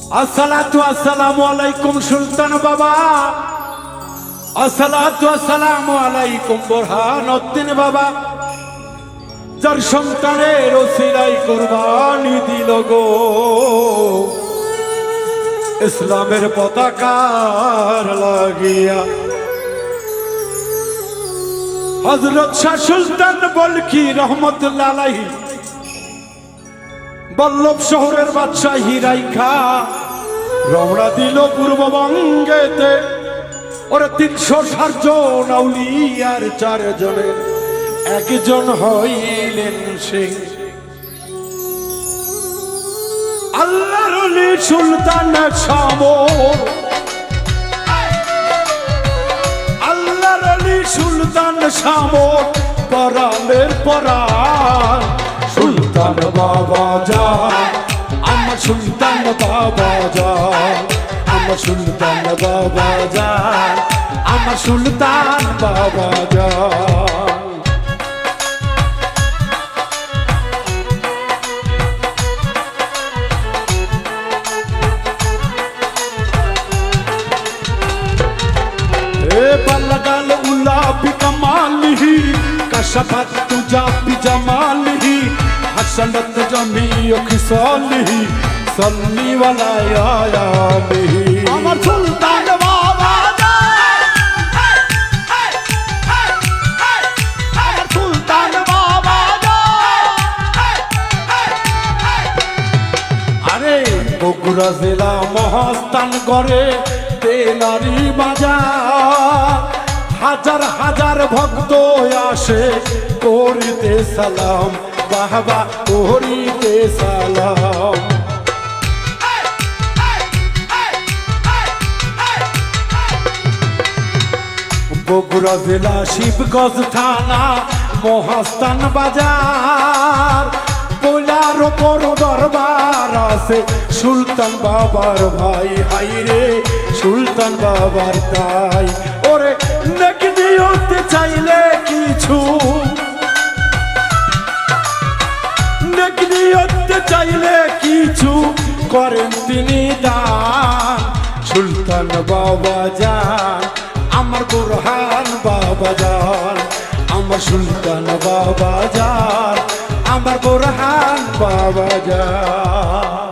আসসালাতু আসসালামু আলাইকুম সুলতান বাবা, আসসালাতু আসসালামু আলাইকুম বুরহানুদ্দিন বাবা। যার সন্তানের ওসিলাই কুরবানি দিল গো ইসলামের পতাকার লাগিয়া। হযরত শাহ সুলতান বলখি রহমতুল্লাহ আলাইহি বল্লভ শহরের বাদশাহী রাইখা রওনা দিল পূর্ববঙ্গেতে। ওরা ৩৬০ জন আউলিয়ার ৪ জনের একজন হইলেন সে আল্লাহর ওলি সুলতান শামর। আল্লাহর ওলি সুলতান শামর পরাণের পরাণ সুলতান বাবা জান, আমার সুলতান বাবা জান, আমার সুলতান বাবা জান, আমার সুলতান বাবা জান। बलगल उला बिकमालिही कशफत तुजा बिजमालिही हसनत जमीओ खिसालिही सल्ली वाला आयालिही। আমার সুলতান বাবা জান, আমার সুলতান বাবা জান। আরে বগুড়া জেলা মহাস্থান করে তেলারি বাজার, হাজার হাজার ভক্ত আসে করিতে সালাম, বাবা করিতে সালাম। বগুড়া জেলা শিবগঞ্জ থানা মহাস্থান বাজার, পয়লার ওপর দরবার আছে সুলতান বাবার ভাই। হাইরে সুলতান বাবার তাই ওরে নেকি দিতে চাইলে কিছু, নেকি দিতে চাইলে কিছু করেন তিনি দান। সুলতান বাবা জান, আমার বুরহান বাবা জান, আমার সুলতান বাবা জান, আমার বুরহান বাবা জান।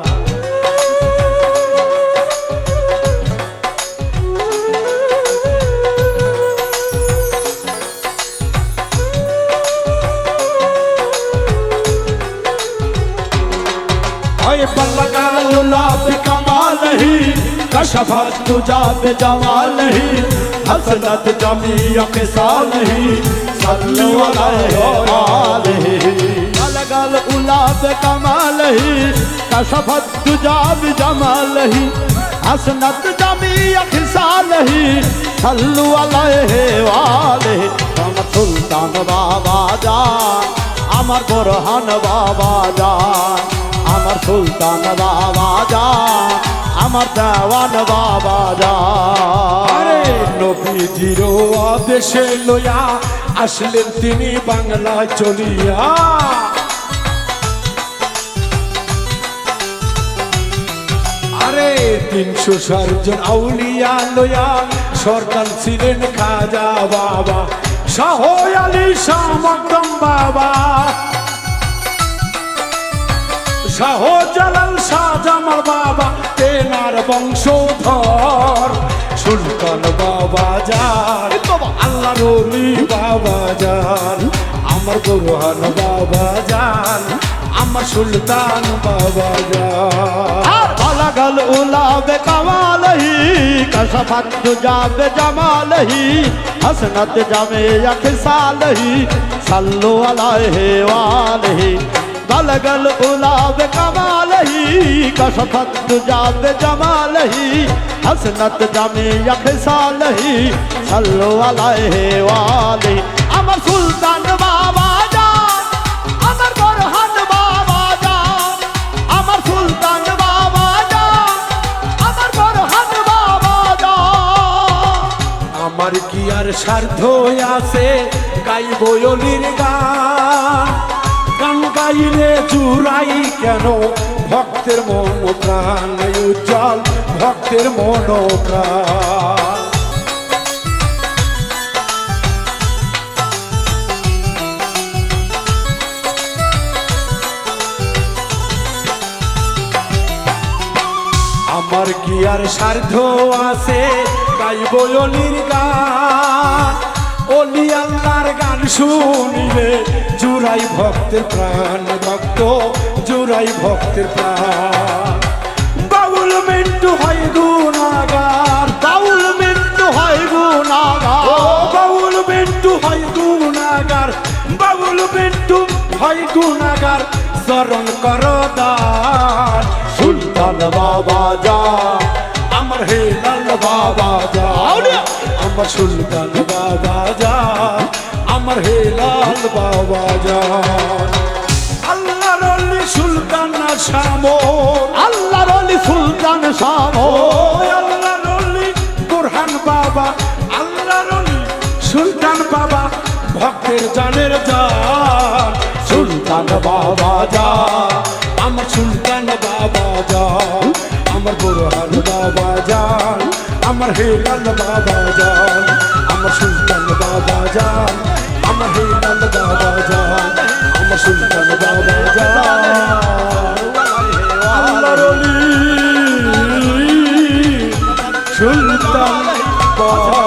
बलगल बिकमालिही कशफत तुजा बिजमालिही हसनत जमीओ खिसालिही सल्लु अलैहि। बलगल उला बिकमालिही कशफत तुजा बिजमालिही हसनत जमीओ खिसालिही सल्लु अलैहि। আমার সুলতান বাবা জান, আমার বুরহান বাবা জান, আমার সুলতান বাবা জান, আমার দেওয়ান বাবা জান। আরে নবীজির আদেশে লইয়া আসলেন তিনি বাংলায় চলিয়া। আরে ৩৬০ জন আউলিয়া লইয়া সরকার ছিলেন খাজা বাবা, শাহ আলী শাহ মকদম বাবা, শাহ জালাল শাহ জামাল বাবা তেনার বংশধর। সুলতান বাবা জান, আল্লাহর ওলি বাবা জান, আমার বুরহান বাবা জান, আমার সুলতান বাবা জান। बलगल उला बिकमालिही कशफत तुजा बिजमालिही हसनत जमीओ खिसालिही सल्लु अलैहि। बलगल उला बिकमालिही कशफत तुजा बिजमालिही हसनत जमीओ खिसालिही सल्लु अलैहि। আমার সুলতান বাবা জান, আমার বুরহান বাবা জান, আমার সুলতান বাবা জান, আমার বুরহান বাবা জান। আমার কি আর স্বার্থ আছে গাইব অলির গান, গান গাইলে চুরাই কেন ভক্তের মন প্রাণ উজ্জ্বল ভক্তের মনোপ্রাণ। আমার কি আর স্বার্থ আছে গাইব অলির গান, অলি আল্লাহর গান শুনিলে জুড়াই ভক্তের প্রাণ, ভক্ত জুড়াই ভক্তের প্রাণ। বাউল মিন্টু হয় গুণাগার, বাউল মৃত্যু হয় ও গুনাগার, বাউল মিন্টু হয় গুণাগার, বাউল মিন্টু হয় গুণাগার, চরণ কর দান। সুলতান বাবা যা আমার হেলাল বাবা যা, আমার সুলতান বাবা যা আমার হেলাল বাবা যা। আল্লাহর অলি সুলতান শামর, আল্লাহর অলি সুলতান ও শামর, আল্লাহর অলি বুরহান বাবা, আল্লাহর অলি সুলতান বাবা ভক্তের জানের জান। সুলতান বাবা যা আমার সুলতান বাবা যা, আমার বুরহান বাবা যান, আমার হেলাল বাবা যান, আমার সুলতান বাবা যান, আমার হেলাল বাবা যান, আমার সুলতান বাবা যান। আল্লাহর অলি সুলতান বাবা